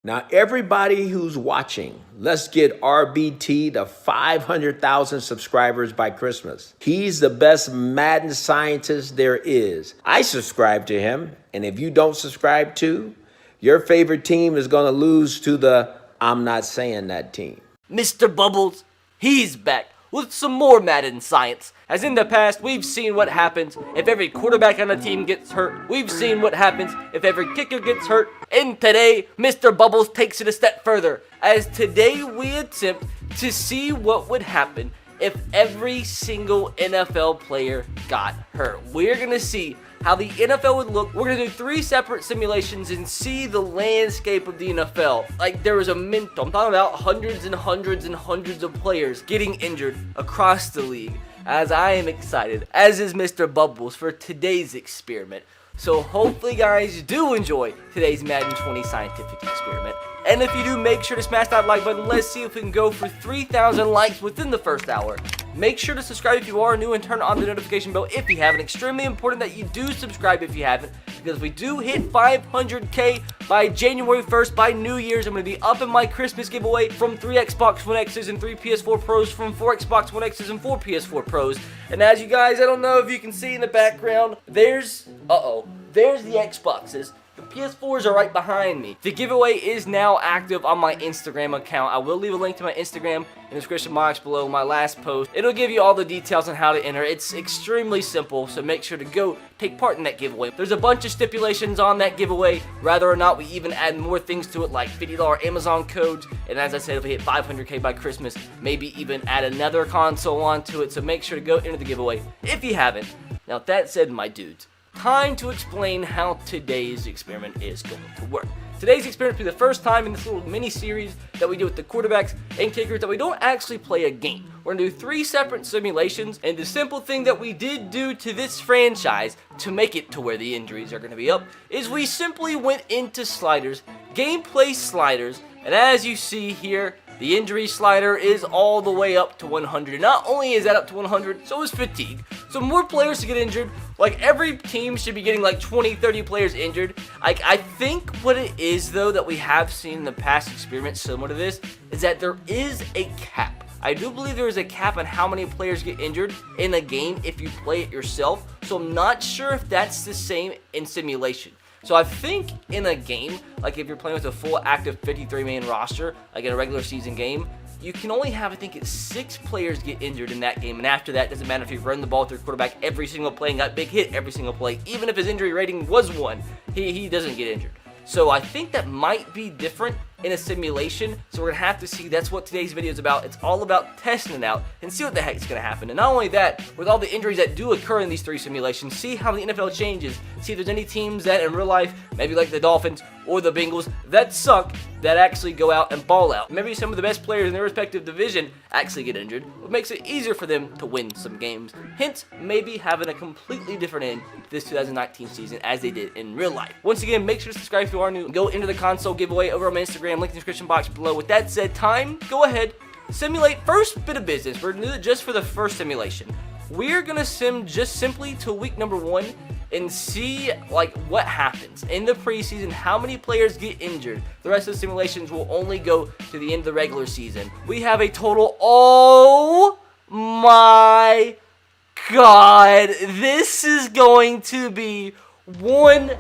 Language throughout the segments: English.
Now, everybody who's watching, let's get RBT to 500,000 subscribers by Christmas. He's the best Madden scientist there is. I subscribe to him, and if you don't subscribe to, your favorite team is going to lose to the I'm not saying that team. Mr. Bubbles, he's back with some more Madden science. As in the past, we've seen what happens if every quarterback on a team gets hurt. We've seen what happens if every kicker gets hurt. And today, Mr. Bubbles takes it a step further, as today we attempt to see what would happen if every single NFL player got hurt. We're going to see how the NFL would look. We're going to do 3 separate simulations and see the landscape of the NFL. Like, there was a mint. I'm talking about hundreds and hundreds and hundreds of players getting injured across the league. As I am excited, as is Mr. Bubbles, for today's experiment. So hopefully, guys, do enjoy today's Madden 20 scientific experiment. And if you do, make sure to smash that like button. Let's see if we can go for 3,000 likes within the first hour. Make sure to subscribe if you are new and turn on the notification bell if you haven't. Extremely important that you do subscribe if you haven't, because we do hit 500K by January 1st. By New Year's, I'm going to be up in my Christmas giveaway from 3 Xbox One X's and 3 PS4 Pros, from 4 Xbox One X's and 4 PS4 Pros. And as you guys, I don't know if you can see in the background, there's the Xboxes. The PS4s are right behind me. The giveaway is now active on my Instagram account. I will leave a link to my Instagram in the description box below my last post. It'll give you all the details on how to enter. It's extremely simple, so make sure to go take part in that giveaway. There's a bunch of stipulations on that giveaway, whether or not we even add more things to it, like $50 Amazon codes, and as I said, if we hit 500K by Christmas, maybe even add another console onto it, so make sure to go enter the giveaway if you haven't. Now, with that said, my dudes, time to explain how today's experiment is going to work. Today's experiment will be the first time in this little mini-series that we do with the quarterbacks and kickers that we don't actually play a game. We're going to do 3 separate simulations, and the simple thing that we did do to this franchise to make it to where the injuries are going to be up is we simply went into sliders, gameplay sliders, and as you see here, the injury slider is all the way up to 100. Not only is that up to 100, so is fatigue. So more players to get injured. Like, every team should be getting like 20, 30 players injured. Like, I think what it is, though, that we have seen in the past experiments similar to this, is that there is a cap. I do believe there is a cap on how many players get injured in a game if you play it yourself. So I'm not sure if that's the same in simulation. So I think in a game, like if you're playing with a full active 53-man roster, like in a regular season game, you can only have, I think it's 6 players get injured in that game. And after that, it doesn't matter if you run the ball through quarterback every single play and got big hit every single play. Even if his injury rating was 1, he doesn't get injured. So I think that might be different in a simulation, so we're going to have to see. That's what today's video is about. It's all about testing it out and see what the heck is going to happen. And not only that, with all the injuries that do occur in these 3 simulations, see how the NFL changes, see if there's any teams that in real life, maybe like the Dolphins or the Bengals, that suck, that actually go out and ball out. Maybe some of the best players in their respective division actually get injured, what makes it easier for them to win some games. Hence, maybe having a completely different end to this 2019 season as they did in real life. Once again, make sure to subscribe if you are new. Go into the console giveaway over on my Instagram, link in the description box below. With that said, time, go ahead, simulate. First bit of business, we're going to do it just for the first simulation. We're going to sim just simply to week number 1 and see like what happens in the preseason, how many players get injured. The rest of the simulations will only go to the end of the regular season. We have a total, oh my god, this is going to be one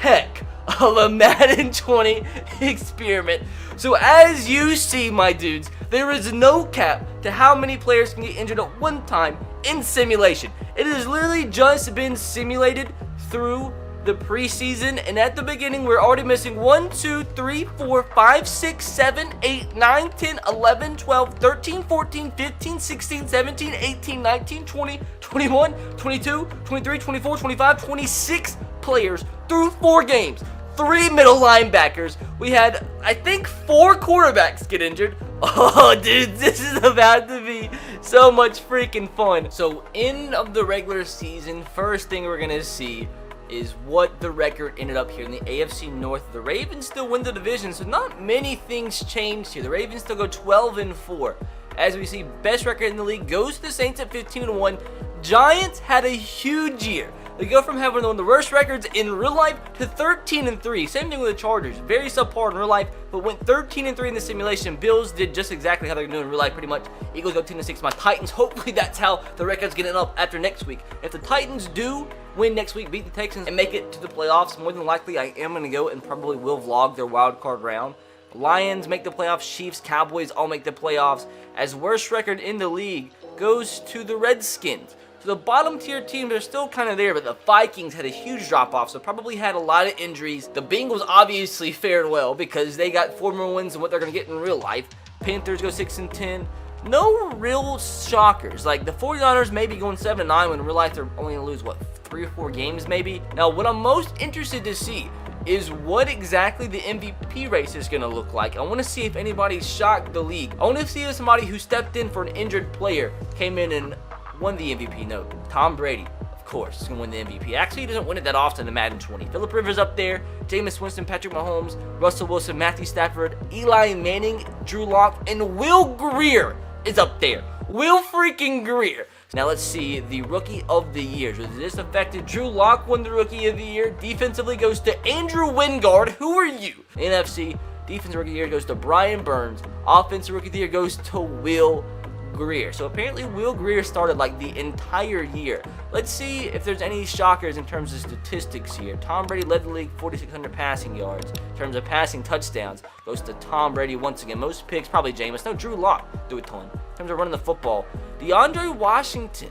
heck of a Madden 20 experiment. So as you see, my dudes, there is no cap to how many players can get injured at one time in simulation. It has literally just been simulated through the preseason, and at the beginning we're already missing 1, 2, 3, 4, 5, 6, 7, 8, 9, 10, 11, 12, 13, 14, 15, 16, 17, 18, 19, 20, 21, 22, 23, 24, 25, 26 players through 4 games. 3 middle linebackers. We had, I think, 4 quarterbacks get injured. Oh, dude, this is about to be so much freaking fun. So, end of the regular season, first thing we're going to see is what the record ended up here in the AFC North. The Ravens still win the division, so not many things changed here. The Ravens still go 12-4. As we see, best record in the league goes to the Saints at 15-1. Giants had a huge year. They go from having one of the worst records in real life to 13-3. Same thing with the Chargers. Very subpar in real life, but went 13-3 in the simulation. Bills did just exactly how they're doing in real life, pretty much. Eagles go 10-6. My Titans, hopefully that's how the record's getting up after next week. If the Titans do win next week, beat the Texans, and make it to the playoffs, more than likely I am going to go and probably will vlog their wild card round. Lions make the playoffs, Chiefs, Cowboys all make the playoffs, as worst record in the league goes to the Redskins. So the bottom tier teams are still kind of there, but the Vikings had a huge drop off, so probably had a lot of injuries. The Bengals obviously fared well because they got 4 more wins than what they're going to get in real life. Panthers go 6-10. No real shockers. Like the 49ers maybe going 7-9 when in real life they're only going to lose, what, 3 or 4 games maybe? Now, what I'm most interested to see is what exactly the MVP race is going to look like. I want to see if anybody shocked the league. I want to see if somebody who stepped in for an injured player came in and won the MVP. No, Tom Brady, of course, is going to win the MVP. Actually, he doesn't win it that often in Madden 20. Phillip Rivers up there, Jameis Winston, Patrick Mahomes, Russell Wilson, Matthew Stafford, Eli Manning, Drew Lock, and Will Greer is up there. Will freaking Greer. Now let's see the Rookie of the Year. So this affected Drew Lock won the Rookie of the Year. Defensively goes to Andrew Wingard. Who are you? NFC Defensive Rookie of the Year goes to Brian Burns. Offensive Rookie of the Year goes to Will Greer. So apparently Will Greer started like the entire year. Let's see if there's any shockers in terms of statistics here. Tom Brady led the league 4,600 passing yards. In terms of passing touchdowns, goes to Tom Brady once again. Most picks, probably Jameis. No, Drew Lock do a ton. In terms of running the football, DeAndre Washington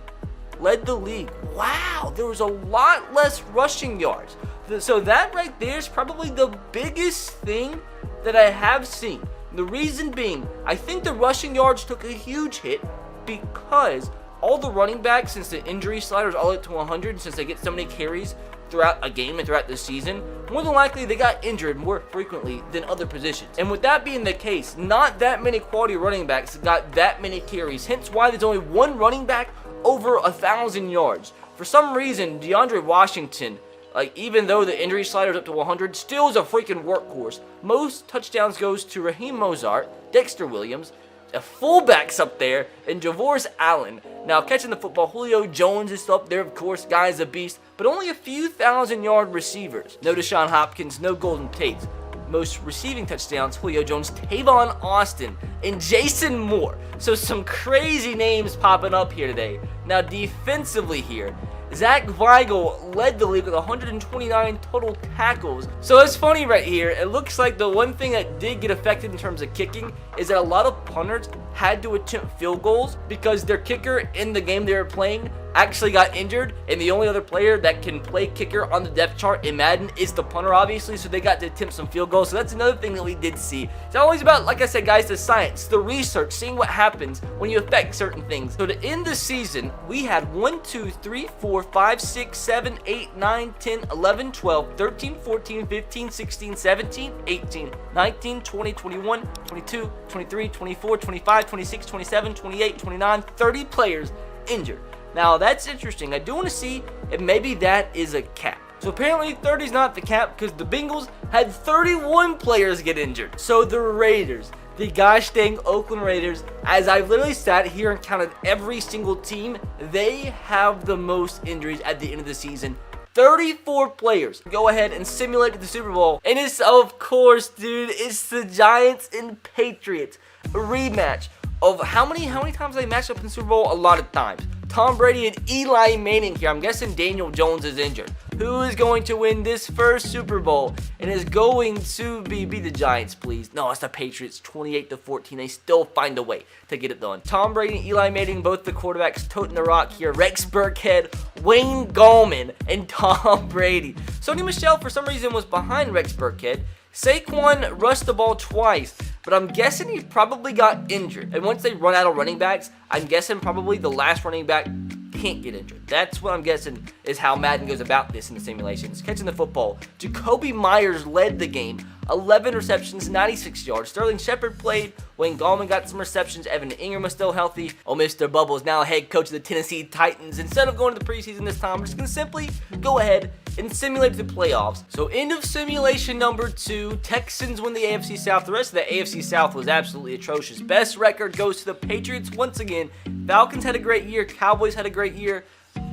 led the league. Wow, there was a lot less rushing yards. So that right there is probably the biggest thing that I have seen. The reason being, I think the rushing yards took a huge hit because all the running backs, since the injury sliders all up to 100, since they get so many carries throughout a game and throughout the season, more than likely they got injured more frequently than other positions. And with that being the case, not that many quality running backs got that many carries, hence why there's only one running back over 1,000 yards. For some reason, DeAndre Washington, like, even though the injury slider's up to 100, still is a freaking workhorse. Most touchdowns goes to Raheem Mostert, Dexter Williams, a fullback's up there, and Javorius Allen. Now, catching the football, Julio Jones is still up there, of course, guy's a beast, but only a few thousand-yard receivers. No Deshaun Hopkins, no Golden Tate. Most receiving touchdowns, Julio Jones, Tavon Austin, and Jason Moore. So some crazy names popping up here today. Now, defensively here, Zach Weigel led the league with 129 total tackles. So it's funny right here. It looks like the one thing that did get affected in terms of kicking is that a lot of punters had to attempt field goals because their kicker in the game they were playing actually got injured, and the only other player that can play kicker on the depth chart in Madden is the punter, obviously, so they got to attempt some field goals. So that's another thing that we did see. It's always about, like I said, guys, the science, the research, seeing what happens when you affect certain things. So to end the season, we had 1, 2, 3, 4, 5, 6, 7, 8, 9, 10, 11, 12, 13, 14, 15, 16, 17, 18, 19, 20, 21, 22, 23, 24, 25, 26, 27, 28, 29, 30 players injured. Now, that's interesting. I do want to see if maybe that is a cap. So apparently 30 is not the cap because the Bengals had 31 players get injured. So the Raiders, the gosh dang Oakland Raiders, as I've literally sat here and counted every single team, they have the most injuries at the end of the season. 34 players. Go ahead and simulate the Super Bowl. And it's, of course, dude, it's the Giants and Patriots. A rematch of how many times they matched up in the Super Bowl? A lot of times. Tom Brady and Eli Manning here. I'm guessing Daniel Jones is injured. Who is going to win this first Super Bowl and is going to be the Giants, please? No, it's the Patriots, 28-14. They still find a way to get it done. Tom Brady and Eli Manning, both the quarterbacks, toting the rock here. Rex Burkhead, Wayne Gallman, and Tom Brady. Sony Michel, for some reason, was behind Rex Burkhead. Saquon rushed the ball twice, but I'm guessing he probably got injured. And once they run out of running backs, I'm guessing probably the last running back can't get injured. That's what I'm guessing is how Madden goes about this in the simulations. Catching the football, Jacoby Myers led the game. 11 receptions, 96 yards. Sterling Shepard played. Wayne Gallman got some receptions. Evan Ingram was still healthy. Oh, Mr. Bubbles, now head coach of the Tennessee Titans. Instead of going to the preseason this time, we're just going to simply go ahead and simulate the playoffs. So end of simulation number 2. Texans win the AFC South. The rest of the AFC South was absolutely atrocious. Best record goes to the Patriots once again. Falcons had a great year. Cowboys had a great year.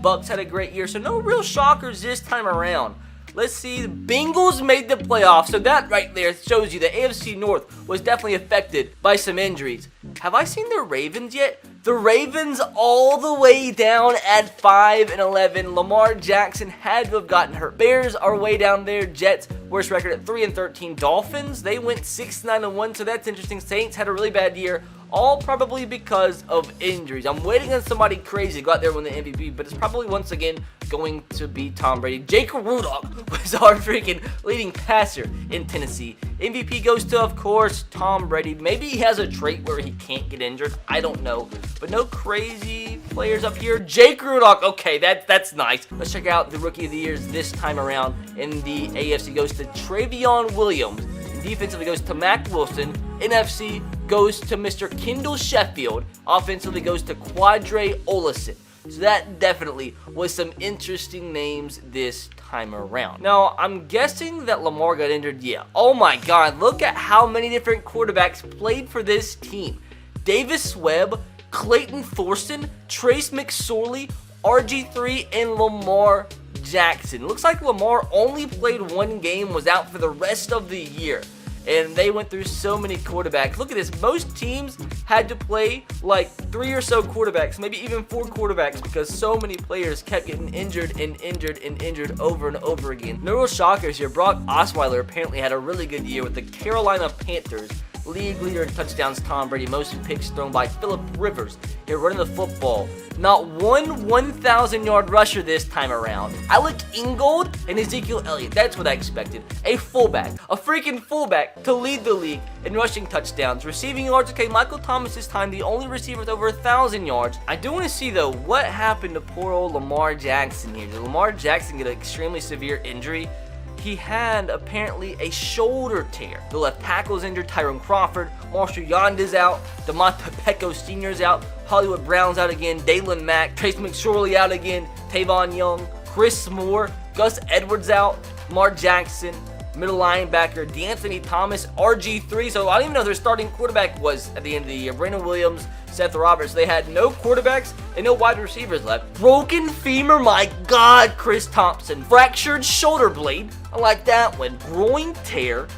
Bucks had a great year, so no real shockers this time around. Let's see, the Bengals made the playoffs, so that right there shows you the AFC North was definitely affected by some injuries. Have I seen the Ravens yet? The Ravens all the way down at 5-11. Lamar Jackson had to have gotten hurt. Bears are way down there. Jets, worst record at 3-13. Dolphins, they went 6-9-1, so that's interesting. Saints had a really bad year, all probably because of injuries. I'm waiting on somebody crazy to go out there and win the MVP, but it's probably once again going to be Tom Brady. Jake Rudock was our freaking leading passer in Tennessee. MVP goes to, of course, Tom Brady. Maybe he has a trait where he can't get injured. I don't know. But no crazy players up here. Jake Rudock. Okay, that's nice. Let's check out the Rookie of the Years this time around. In the AFC goes to Travion Williams. Defensively goes to Mac Wilson. NFC goes to Mr. Kendall Sheffield. Offensively goes to Quadre Olison. So that definitely was some interesting names this time around. Now, I'm guessing that Lamar got injured. Yeah. Oh my God, look at how many different quarterbacks played for this team. Davis Webb, Clayton Thorson, Trace McSorley, RG3, and Lamar Jackson. Looks like Lamar only played one game, was out for the rest of the year. And they went through so many quarterbacks. Look at this. Most teams had to play like 3 or so quarterbacks, maybe even 4 quarterbacks, because so many players kept getting injured and injured and injured over and over again. No real shockers here. Brock Osweiler apparently had a really good year with the Carolina Panthers. League leader in touchdowns, Tom Brady. Most picks thrown by Phillip Rivers. Here running the football. Not one 1,000-yard rusher this time around. Alec Ingold and Ezekiel Elliott. That's what I expected. A fullback. A freaking fullback to lead the league in rushing touchdowns. Receiving yards. Okay, Michael Thomas this time. The only receiver with over 1,000 yards. I do want to see, though, what happened to poor old Lamar Jackson here. Did Lamar Jackson get an extremely severe injury? He had apparently a shoulder tear. The left tackle's injured. Tyrone Crawford. Marshall Yonda's out. DeMonte Pecco Sr.'s out. Hollywood Brown's out again. Dalen Mack. Trace McSorley out again. Tavon Young. Chris Moore. Gus Edwards out. Lamar Jackson. Middle linebacker D'Anthony Thomas. RG3. So I don't even know who their starting quarterback was at the end of the year. Brandon Williams. Seth Roberts. They had no quarterbacks and no wide receivers left. Broken femur. My God, Chris Thompson. Fractured shoulder blade. I like that one. Groin tear.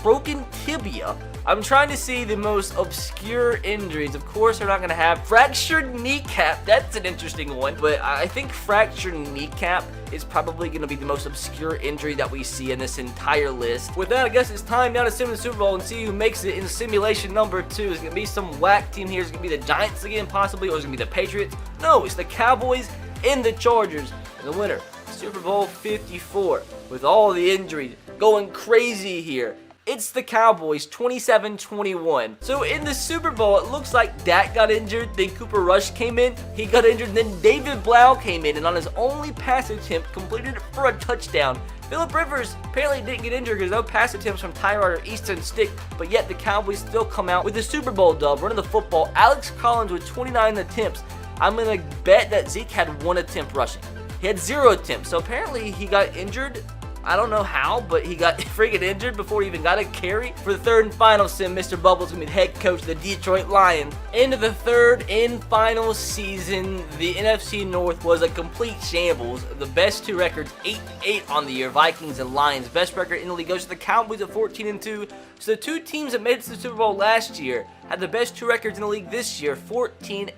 Broken tibia. I'm trying to see the most obscure injuries. Of course, they're not going to have fractured kneecap. That's an interesting one. But I think fractured kneecap is probably going to be the most obscure injury that we see in this entire list. With that, I guess it's time now to sim the Super Bowl and see who makes it in simulation number 2. Is it going to be some whack team here? Is it going to be the Giants again, possibly? Or is it going to be the Patriots? No, it's the Cowboys and the Chargers. And the winner, Super Bowl 54. With all the injuries going crazy here. It's the Cowboys, 27-21. So in the Super Bowl, it looks like Dak got injured, then Cooper Rush came in, he got injured, then David Blau came in, and on his only pass attempt, completed it for a touchdown. Phillip Rivers apparently didn't get injured because no pass attempts from Tyrod or Easton Stick, but yet the Cowboys still come out with the Super Bowl dub, running the football. Alex Collins with 29 attempts. I'm going to bet that Zeke had 1 attempt rushing. He had 0 attempts, so apparently he got injured. I don't know how, but he got freaking injured before he even got a carry. For the third and final sim, Mr. Bubbles going to be the head coach of the Detroit Lions. Into the third and final season, the NFC North was a complete shambles. The best 2 records, 8-8 on the year, Vikings and Lions. Best record in the league goes to the Cowboys at 14-2. So the 2 teams that made it to the Super Bowl last year had the best 2 records in the league this year, 14-2.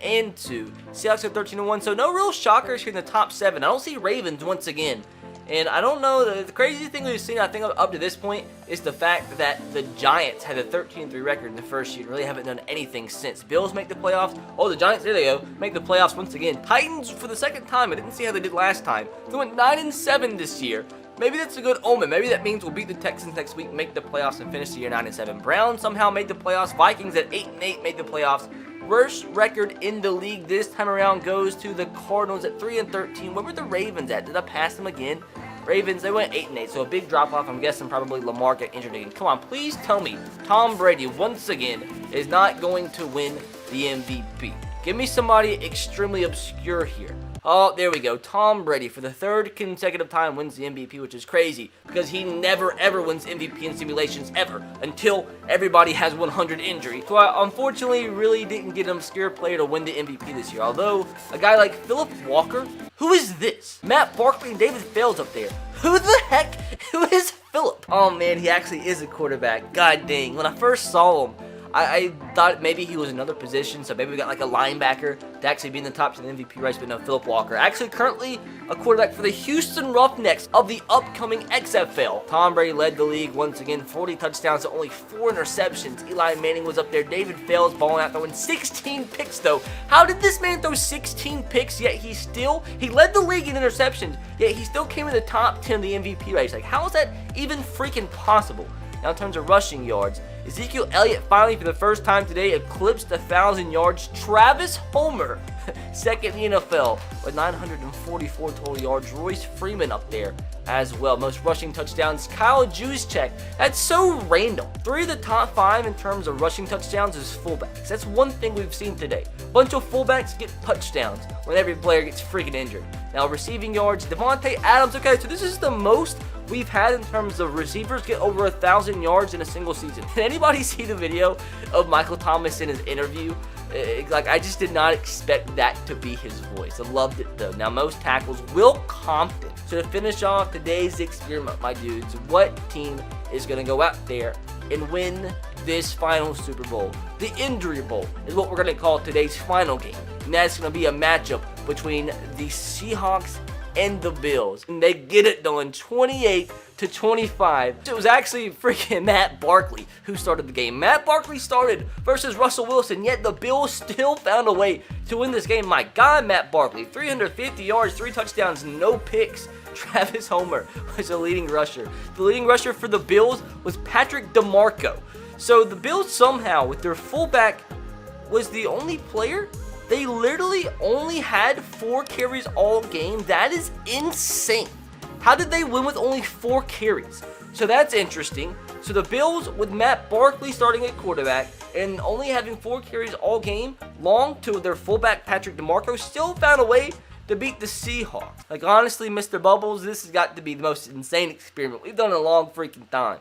Seahawks at 13-1. So no real shockers here in the top 7. I don't see Ravens once again. And I don't know, the crazy thing we've seen, I think, up to this point is the fact that the Giants had a 13-3 record in the first year. Really haven't done anything since. Bills make the playoffs. Oh, the Giants, there they go, make the playoffs once again. Titans, for the second time, I didn't see how they did last time. They went 9-7 this year. Maybe that's a good omen. Maybe that means we'll beat the Texans next week, make the playoffs, and finish the year 9-7. Browns somehow made the playoffs. Vikings at 8-8 made the playoffs. Worst record in the league this time around goes to the Cardinals at 3-13. Where were the Ravens at? Did I pass them again? Ravens, they went 8-8, so a big drop-off. I'm guessing probably Lamar got injured again. Come on, please tell me Tom Brady, once again, is not going to win the MVP. Give me somebody extremely obscure here. Oh, there we go. Tom Brady, for the third consecutive time, wins the MVP, which is crazy because he never, ever wins MVP in simulations, ever, until everybody has 100 injury. So I unfortunately really didn't get an obscure player to win the MVP this year, although a guy like Philip Walker, who is this? Matt Barkley and David Fales up there. Who the heck? Who is Philip? Oh man, he actually is a quarterback. God dang. When I first saw him, I thought maybe he was another position, so maybe we got like a linebacker to actually be in the top 10 MVP race, but no, Philip Walker. Actually, currently a quarterback for the Houston Roughnecks of the upcoming XFL. Tom Brady led the league once again, 40 touchdowns to only 4 interceptions. Eli Manning was up there. David Fales balling out, throwing 16 picks, though. How did this man throw 16 picks, yet he led the league in interceptions, yet he still came in the top 10 of the MVP race? Like, how is that even freaking possible? Now, in terms of rushing yards, Ezekiel Elliott finally, for the first time today, eclipsed 1,000 yards. Travis Homer, second in the NFL, with 944 total yards. Royce Freeman up there as well. Most rushing touchdowns, Kyle Juszczyk. That's so random. 3 of the top 5 in terms of rushing touchdowns is fullbacks. That's one thing we've seen today. Bunch of fullbacks get touchdowns when every player gets freaking injured. Now, receiving yards, Devontae Adams. Okay, so this is the most we've had in terms of receivers get over 1,000 yards in a single season. Did anybody see the video of Michael Thomas in his interview? Like, I just did not expect that to be his voice. I loved it, though. Now, most tackles, Will Compton. So to finish off today's experiment, my dudes, what team is going to go out there and win this final Super Bowl? The Injury Bowl is what we're going to call today's final game. And that's going to be a matchup between the Seahawks and the Bills, and they get it done 28-25. It was actually freaking Matt Barkley who started the game. Matt Barkley started versus Russell Wilson, yet the Bills still found a way to win this game. My God, Matt Barkley, 350 yards, 3 touchdowns, no picks. Travis Homer was the leading rusher. The leading rusher for the Bills was Patrick DeMarco. So the Bills somehow, with their fullback, was the only player. They literally only had 4 carries all game. That is insane. How did they win with only 4 carries? So that's interesting. So the Bills, with Matt Barkley starting at quarterback and only having 4 carries all game long to their fullback Patrick DeMarco, still found a way to beat the Seahawks. Like, honestly, Mr. Bubbles, this has got to be the most insane experiment we've done in a long freaking time.